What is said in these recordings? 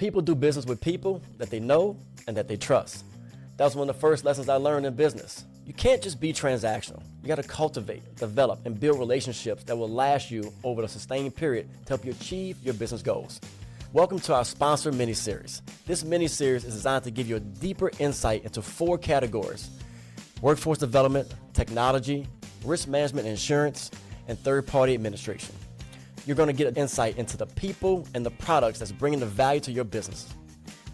People do business with people that they know and that they trust. That was one of the first lessons I learned in business. You can't just be transactional. You got to cultivate, develop, and build relationships that will last you over a sustained period to help you achieve your business goals. Welcome to our sponsor miniseries. This miniseries is designed to give you a deeper insight into 4 categories: workforce development, technology, risk management and insurance, and third-party administration. You're going to get an insight into the people and the products that's bringing the value to your business.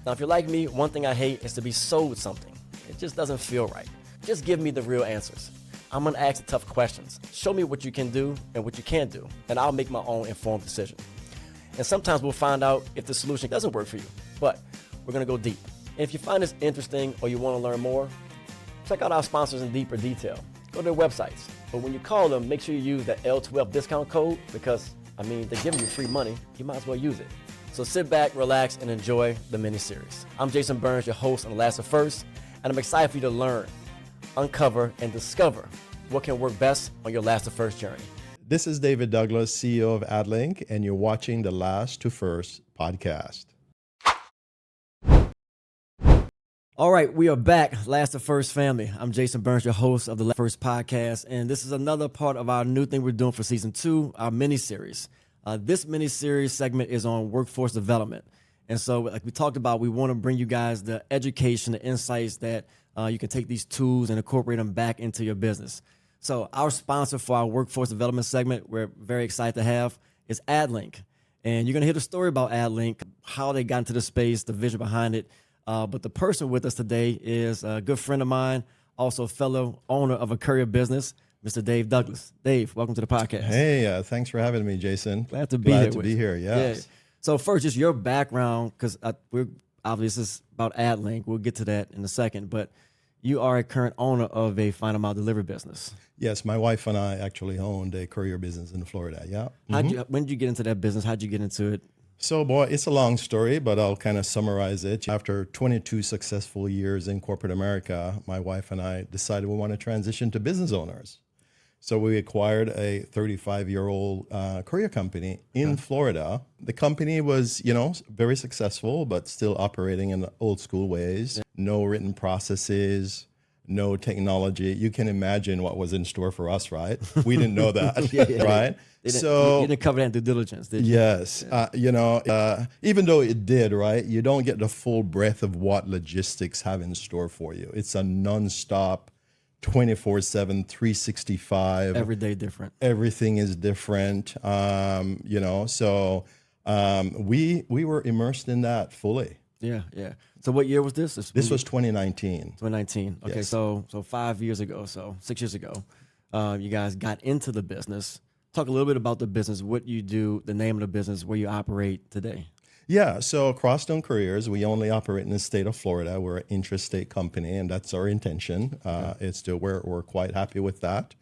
Now, if you're like me, one thing I hate is to be sold something. It just doesn't feel right. Just give me the real answers. I'm going to ask the tough questions. Show me what you can do and what you can't do, and I'll make my own informed decision. And sometimes we'll find out if the solution doesn't work for you, but we're going to go deep. And if you find this interesting or you want to learn more, check out our sponsors in deeper detail. Go to their websites. But when you call them, make sure you use that L12 discount code because, they're giving you free money. You might as well use it. So sit back, relax, and enjoy the mini-series. I'm Jason Burns, your host on The Last of First, and I'm excited for you to learn, uncover, and discover what can work best on your Last of First journey. This is David Douglas, CEO of ADLINC, and you're watching the Last to First podcast. All right, we are back, Last of First family. I'm Jason Burns, your host of the Last of First podcast, and this is another part of our new thing we're doing for season 2, our mini-series. This mini-series segment is on workforce development. And so, like we talked about, we want to bring you guys the education, the insights that you can take these tools and incorporate them back into your business. So our sponsor for our workforce development segment, we're very excited to have, is ADLINC. And you're going to hear the story about ADLINC, how they got into the space, the vision behind it. But the person with us today is a good friend of mine, also a fellow owner of a courier business, Mr. Dave Douglas. Dave, welcome to the podcast. Hey, thanks for having me, Jason. Glad to be here. Yes. Yeah. So first, just your background, because we're obviously this is about ADLINC. We'll get to that in a second. But you are a current owner of a final mile delivery business. Yes, my wife and I actually owned a courier business in Florida. Yeah. When did you get into that business? How'd you get into it? So, boy, it's a long story, but I'll kind of summarize it. After 22 successful years in corporate America, my wife and I decided we want to transition to business owners. So we acquired a 35-year-old courier company in Florida. The company was, very successful, but still operating in the old school ways. No written processes, no technology. You can imagine what was in store for us, right? We didn't know that, right? You didn't cover that in due diligence, did you? Yes. Even though it did, right, you don't get the full breadth of what logistics have in store for you. It's a nonstop, 24/7, 365. Every day different. Everything is different. So we were immersed in that fully. Yeah. So what year was this? This was 2019. 2019. Okay, Yes. so 5 years ago, 6 years ago, you guys got into the business. Talk a little bit about the business, what you do, the name of the business, where you operate today. Yeah, so Crosstown Couriers, we only operate in the state of Florida. We're an intrastate company, and that's our intention. We're quite happy with that.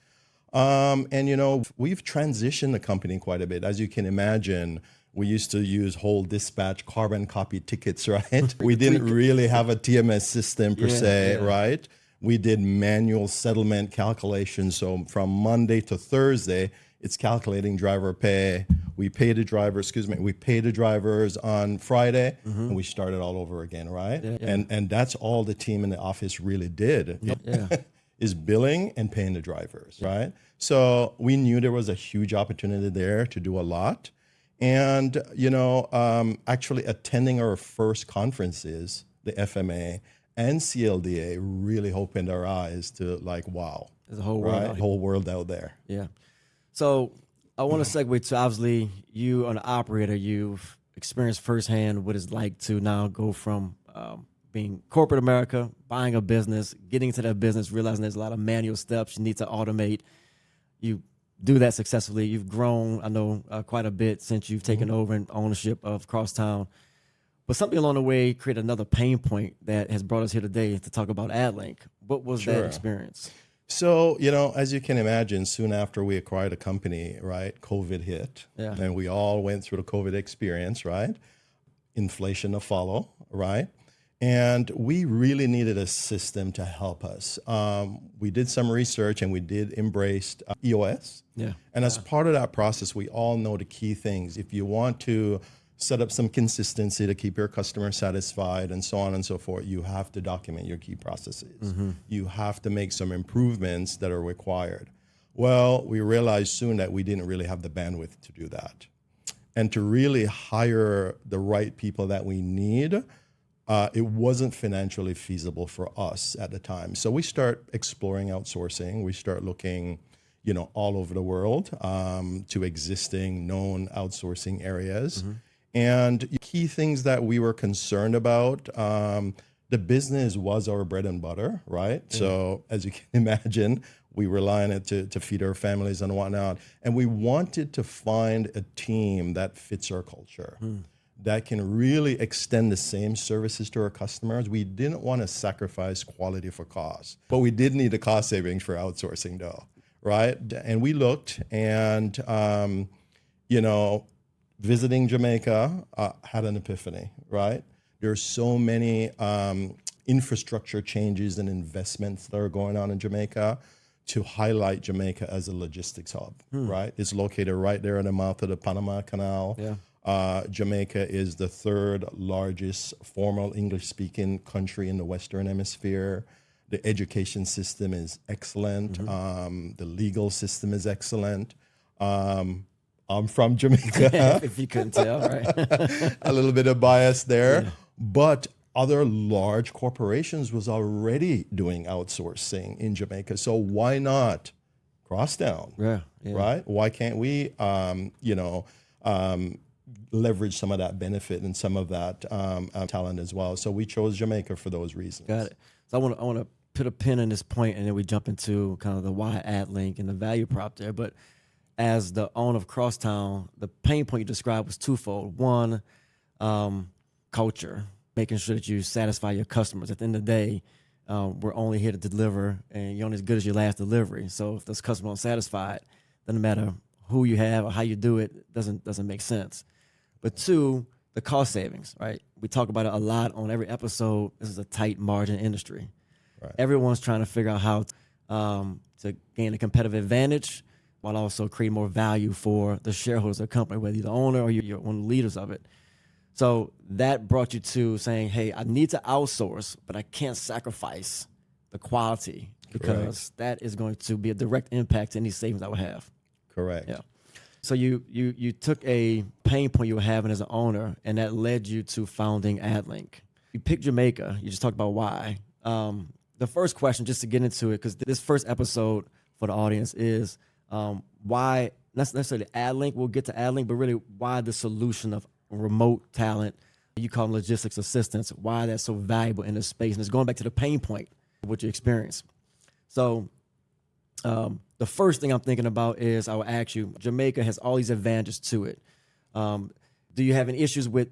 We've transitioned the company quite a bit. As you can imagine, we used to use whole dispatch carbon copy tickets, right? We didn't really have a TMS system per se, right? We did manual settlement calculations. So from Monday to Thursday, it's calculating driver pay. We pay the drivers on Friday, and we started all over again, right? And that's all the team in the office really did, is billing and paying the drivers, right? So we knew there was a huge opportunity there to do a lot. And, actually attending our first conferences, the FMA and CLDA, really opened our eyes to wow. There's a whole world out here. Whole world out there. Yeah. So I want to segue to, obviously, you are an operator. You've experienced firsthand what it's like to now go from being corporate America, buying a business, getting into that business, realizing there's a lot of manual steps you need to automate. You do that successfully. You've grown, I know, quite a bit since you've taken over in ownership of Crosstown. But something along the way created another pain point that has brought us here today to talk about ADLINC. What was that experience? So, as you can imagine, soon after we acquired a company, right, COVID hit. Yeah. And we all went through the COVID experience, right? Inflation to follow, right? And we really needed a system to help us. We did some research and we did embrace EOS. Yeah. And as part of that process, we all know the key things. If you want to set up some consistency to keep your customer satisfied, and so on and so forth, you have to document your key processes. You have to make some improvements that are required. Well, we realized soon that we didn't really have the bandwidth to do that. And to really hire the right people that we need, it wasn't financially feasible for us at the time. So we start exploring outsourcing. We start looking, all over the world to existing known outsourcing areas. And key things that we were concerned about, the business was our bread and butter, right? So as you can imagine, we rely on it to feed our families and whatnot. And we wanted to find a team that fits our culture, that can really extend the same services to our customers. We didn't want to sacrifice quality for cost, but we did need the cost savings for outsourcing though, right? And we looked and, visiting Jamaica, had an epiphany, right? There's so many infrastructure changes and investments that are going on in Jamaica to highlight Jamaica as a logistics hub, right? It's located right there in the mouth of the Panama Canal. Jamaica is the third largest formal English-speaking country in the Western Hemisphere. The education system is excellent. The legal system is excellent. I'm from Jamaica. If you couldn't tell, right? A little bit of bias there. But other large corporations was already doing outsourcing in Jamaica. So why not Crosstown? Right? Why can't we, leverage some of that benefit and some of that talent as well? So we chose Jamaica for those reasons. Got it. So I want to put a pin in this point, and then we jump into kind of the why ADLINC and the value prop there. But as the owner of Crosstown, the pain point you described was twofold. One, culture, making sure that you satisfy your customers. At the end of the day, we're only here to deliver, and you're only as good as your last delivery. So if those customers aren't satisfied, doesn't matter who you have or how you do it, doesn't make sense. But two, the cost savings, right? We talk about it a lot on every episode. This is a tight margin industry. Right. Everyone's trying to figure out how to gain a competitive advantage while also creating more value for the shareholders of the company, whether you're the owner or you're one of the leaders of it. So that brought you to saying, hey, I need to outsource, but I can't sacrifice the quality because that is going to be a direct impact to any savings I would have. Correct. Yeah. So you took a pain point you were having as an owner, and that led you to founding ADLINC. You picked Jamaica. You just talked about why. The first question, just to get into it, because this first episode for the audience is why, not necessarily ADLINC, we'll get to ADLINC, but really why the solution of remote talent, you call them logistics assistants, why that's so valuable in this space. And it's going back to the pain point of what you experience. So the first thing I'm thinking about is I will ask you, Jamaica has all these advantages to it. Do you have any issues with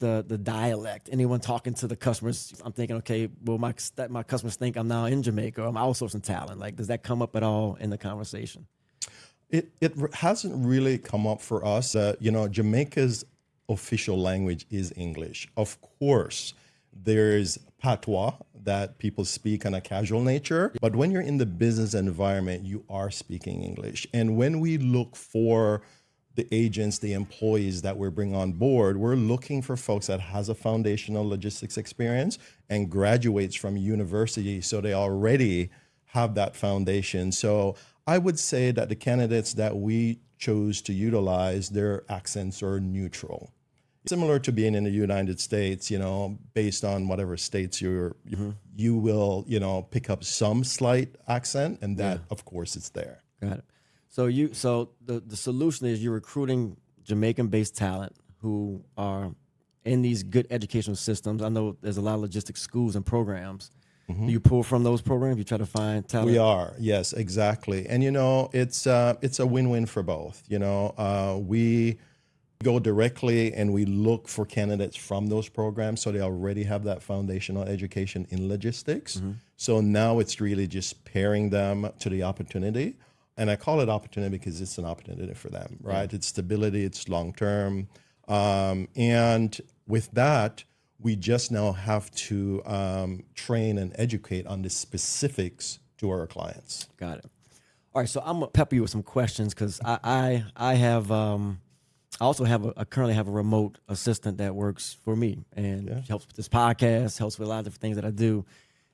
the dialect? Anyone talking to the customers? I'm thinking, okay, well, my customers think I'm now in Jamaica or I'm outsourcing talent. Like, does that come up at all in the conversation? It hasn't really come up for us. Jamaica's official language is English. Of course, there's patois that people speak on a casual nature, but when you're in the business environment, you are speaking English. And when we look for the agents, the employees that we're bringing on board, we're looking for folks that has a foundational logistics experience and graduates from university, so they already have that foundation. So I would say that the candidates that we chose to utilize, their accents are neutral. Similar to being in the United States, based on whatever states you will, pick up some slight accent, and that, of course, it's there. Got it. So the solution is you're recruiting Jamaican-based talent who are in these good educational systems. I know there's a lot of logistics schools and programs. Do you pull from those programs? You try to find talent? We are, yes, exactly. And it's a win-win for both. We go directly and we look for candidates from those programs, so they already have that foundational education in logistics. So now it's really just pairing them to the opportunity. And I call it opportunity because it's an opportunity for them, right? It's stability, it's long-term. And with that, we just now have to train and educate on the specifics to our clients. Got it. All right, so I'm gonna pepper you with some questions because I have I also I currently have a remote assistant that works for me and helps with this podcast, helps with a lot of different things that I do.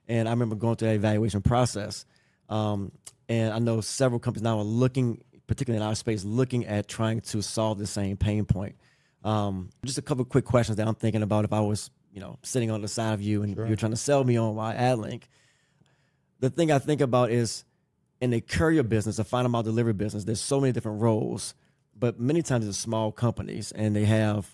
And I remember going through that evaluation process. And I know several companies now are looking, particularly in our space, looking at trying to solve the same pain point. Just a couple of quick questions that I'm thinking about if I was, sitting on the side of you and you're trying to sell me on my ADLINC. The thing I think about is in a courier business, a final mile delivery business, there's so many different roles, but many times it's small companies and they have,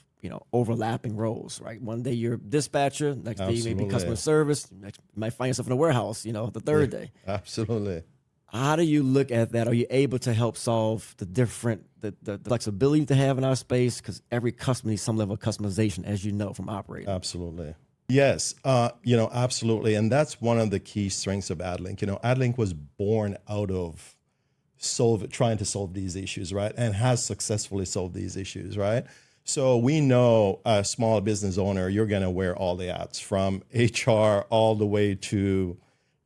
overlapping roles, right? One day you're dispatcher, next day you may be customer service, you might find yourself in a warehouse, the third day. Absolutely. How do you look at that? Are you able to help solve the flexibility to have in our space? Because every customer needs some level of customization, as you know, from operating. Absolutely. Yes, absolutely. And that's one of the key strengths of ADLINC. ADLINC was born out of trying to solve these issues, right? And has successfully solved these issues, right? So we know a small business owner, you're going to wear all the hats from HR all the way to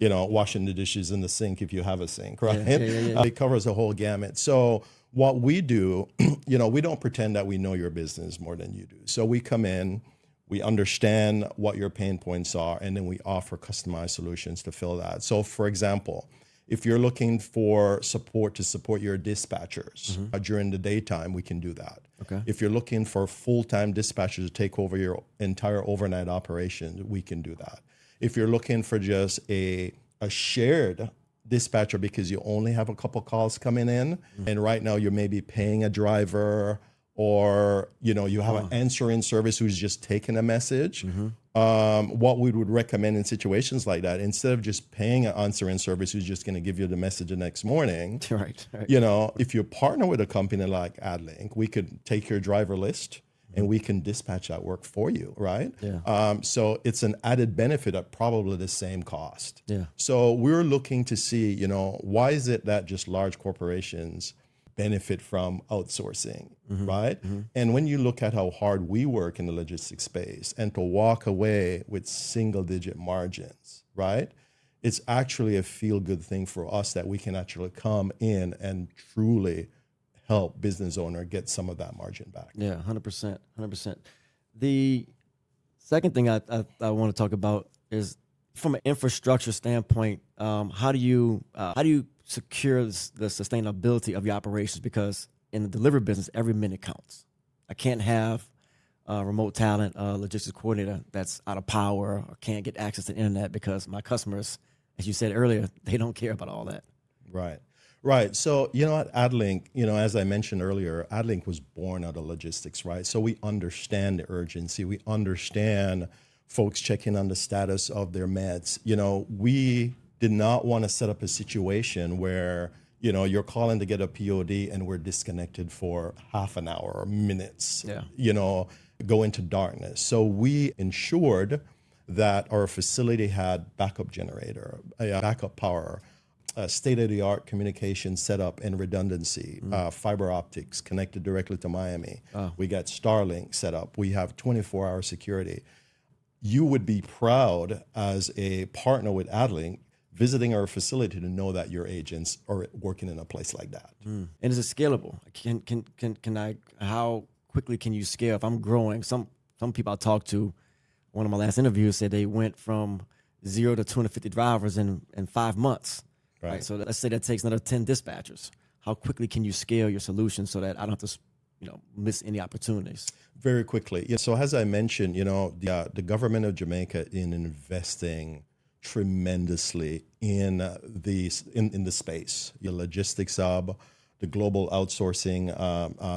washing the dishes in the sink if you have a sink, right? Yeah. It covers the whole gamut. So what we do, we don't pretend that we know your business more than you do. So we come in, we understand what your pain points are, and then we offer customized solutions to fill that. So for example, if you're looking for support to support your dispatchers during the daytime, we can do that. Okay. If you're looking for full-time dispatchers to take over your entire overnight operation, we can do that. If you're looking for just a shared dispatcher because you only have a couple calls coming in, and right now you're maybe paying a driver or you have an answering service who's just taking a message, what we would recommend in situations like that, instead of just paying an answering service who's just going to give you the message the next morning, right. If you partner with a company like ADLINC, we could take your driver list and we can dispatch that work for you, right? Yeah. So it's an added benefit at probably the same cost. Yeah. So we're looking to see, why is it that just large corporations benefit from outsourcing, right? And when you look at how hard we work in the logistics space and to walk away with single-digit margins, right? It's actually a feel-good thing for us that we can actually come in and truly help business owner get some of that margin back. Yeah, 100%, 100%. The second thing I want to talk about is from an infrastructure standpoint, how do you secure the sustainability of your operations? Because in the delivery business, every minute counts. I can't have a remote talent, logistics coordinator that's out of power or can't get access to the internet because my customers, as you said earlier, they don't care about all that. Right. Right. So, at ADLINC, as I mentioned earlier, ADLINC was born out of logistics, right? So we understand the urgency. We understand folks checking on the status of their meds. We did not want to set up a situation where, you're calling to get a POD and we're disconnected for half an hour or minutes, go into darkness. So we ensured that our facility had backup generator, backup power, state-of-the-art communication setup and redundancy, fiber optics connected directly to Miami. We got Starlink set up. We have 24-hour security. You would be proud as a partner with ADLINC visiting our facility to know that your agents are working in a place like that. And is it scalable? How quickly can you scale? If I'm growing, some people I talked to, one of my last interviews said they went from 0 to 250 drivers in 5 months. Right. So let's say that takes another 10 dispatchers. How quickly can you scale your solution so that I don't have to, miss any opportunities? Very quickly. Yeah. So as I mentioned, the government of Jamaica in investing tremendously in the space, your logistics hub, the global outsourcing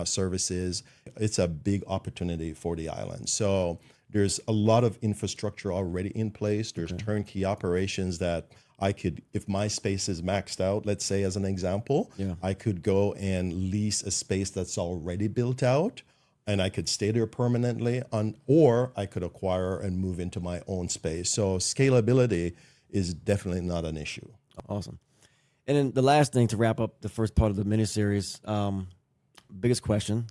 services. It's a big opportunity for the island. So there's a lot of infrastructure already in place. There's turnkey operations that I could, if my space is maxed out, let's say as an example, I could go and lease a space that's already built out and I could stay there permanently, or I could acquire and move into my own space. So scalability is definitely not an issue. Awesome. And then the last thing to wrap up the first part of the miniseries, biggest question,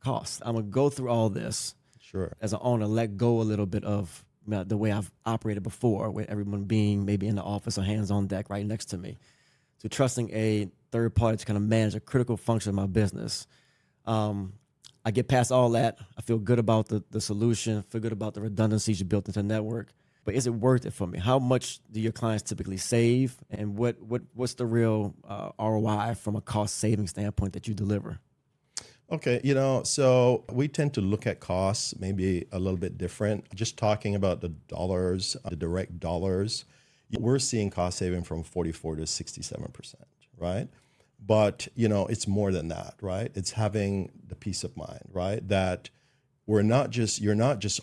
cost. I'm going to go through all this. Sure. As an owner, let go a little bit of the way I've operated before, with everyone being maybe in the office or hands on deck right next to me, to trusting a third party to kind of manage a critical function of my business. I get past all that. I feel good about the solution, feel good about the redundancies you built into the network. But is it worth it for me? How much do your clients typically save? And what's the real ROI from a cost saving standpoint that you deliver? Okay, so we tend to look at costs maybe a little bit different. Just talking about the dollars, the direct dollars, we're seeing cost saving from 44 to 67%, right? But, it's more than that, right? It's having the peace of mind, right? That you're not just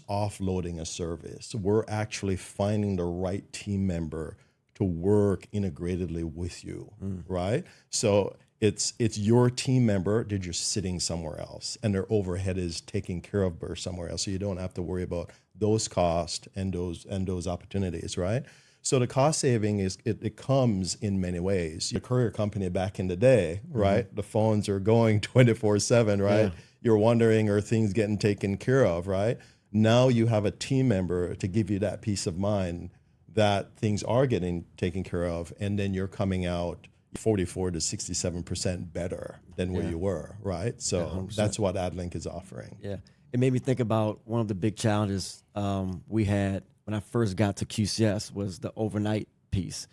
offloading a service. We're actually finding the right team member to work integratedly with you, right? So it's your team member that you're sitting somewhere else, and their overhead is taken care of by somewhere else, so you don't have to worry about those costs and those opportunities, right? So the cost saving it comes in many ways. Your courier company back in the day, right? The phones are going 24/7, right? Yeah. You're wondering, are things getting taken care of, right? Now you have a team member to give you that peace of mind that things are getting taken care of, and then you're coming out 44 to 67% better than where you were, right? So that's what ADLINC is offering. Yeah, it made me think about one of the big challenges we had when I first got to QCS was the overnight piece.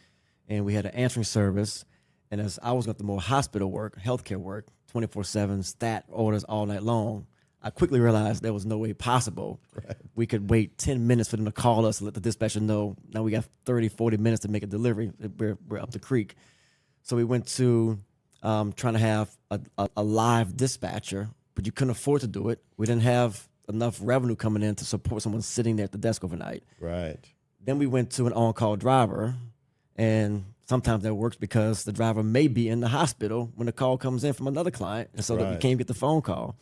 And we had an answering service, and as I was going through more hospital work, healthcare work, 24/7 stat orders all night long, I quickly realized there was no way possible. Right. We could wait 10 minutes for them to call us and let the dispatcher know, now we got 30, 40 minutes to make a delivery. We're up the creek. So we went to trying to have a live dispatcher, but you couldn't afford to do it. We didn't have enough revenue coming in to support someone sitting there at the desk overnight. Right. Then we went to an on-call driver, and sometimes that works because the driver may be in the hospital when the call comes in from another client, and so that we can't get the phone call.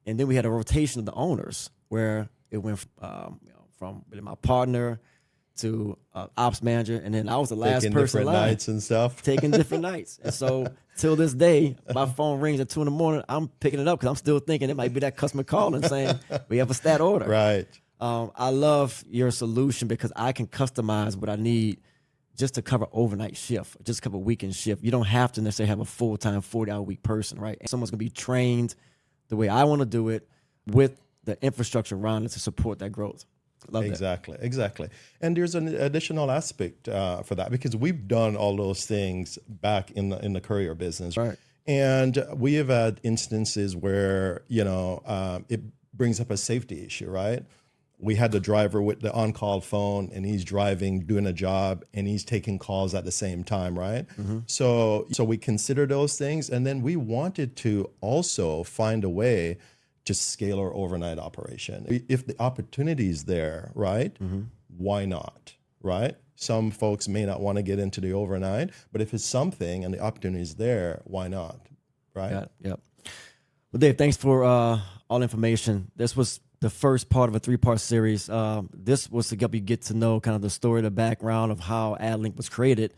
And then we had a rotation of the owners where it went from my partner to ops manager, and then I was the last taking person different nights and stuff. Taking different nights. And so till this day, my phone rings at 2 a.m. I'm picking it up because I'm still thinking it might be that customer calling saying we have a stat order. Right. I love your solution because I can customize what I need just to cover overnight shift, just cover weekend shift. You don't have to necessarily have a full-time 40-hour-week person, right? Someone's going to be trained the way I want to do it with the infrastructure around it to support that growth. Love exactly, that. Exactly. And there's an additional aspect for that because we've done all those things back in the courier business. Right. And we have had instances where, it brings up a safety issue, right? We had the driver with the on-call phone, and he's driving, doing a job, and he's taking calls at the same time, right? Mm-hmm. So we consider those things, and then we wanted to also find a way to scale our overnight operation. If the opportunity is there, right? Mm-hmm. Why not, right? Some folks may not want to get into the overnight, but if it's something and the opportunity is there, why not, right? Yep. Well, Dave, thanks for all the information. This was the first part of a 3-part series. This was to help you get to know kind of the story, the background of how ADLINC was created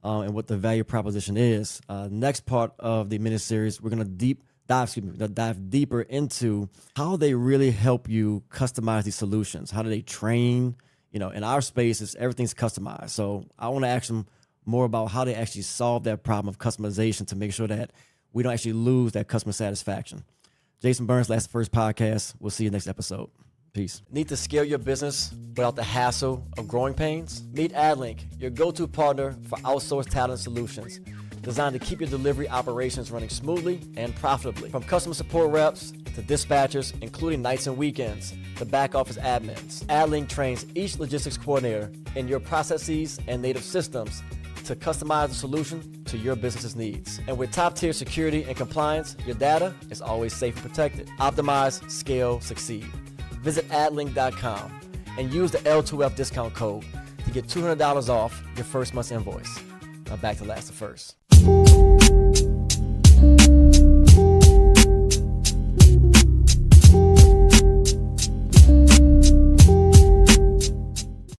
and what the value proposition is. Next part of the miniseries, we're going to dive deeper into how they really help you customize these solutions. How do they train? In our space, everything's customized. So I want to ask them more about how they actually solve that problem of customization to make sure that we don't actually lose that customer satisfaction. Jason Burns, Last First Podcast. We'll see you next episode. Peace. Need to scale your business without the hassle of growing pains? Meet ADLINC, your go-to partner for outsourced talent solutions, designed to keep your delivery operations running smoothly and profitably. From customer support reps to dispatchers, including nights and weekends, to back office admins, ADLINC trains each logistics coordinator in your processes and native systems to customize the solution to your business's needs. And with top-tier security and compliance, your data is always safe and protected. Optimize, scale, succeed. Visit adlinc.com and use the L2F discount code to get $200 off your first month's invoice. Now back to Last to First.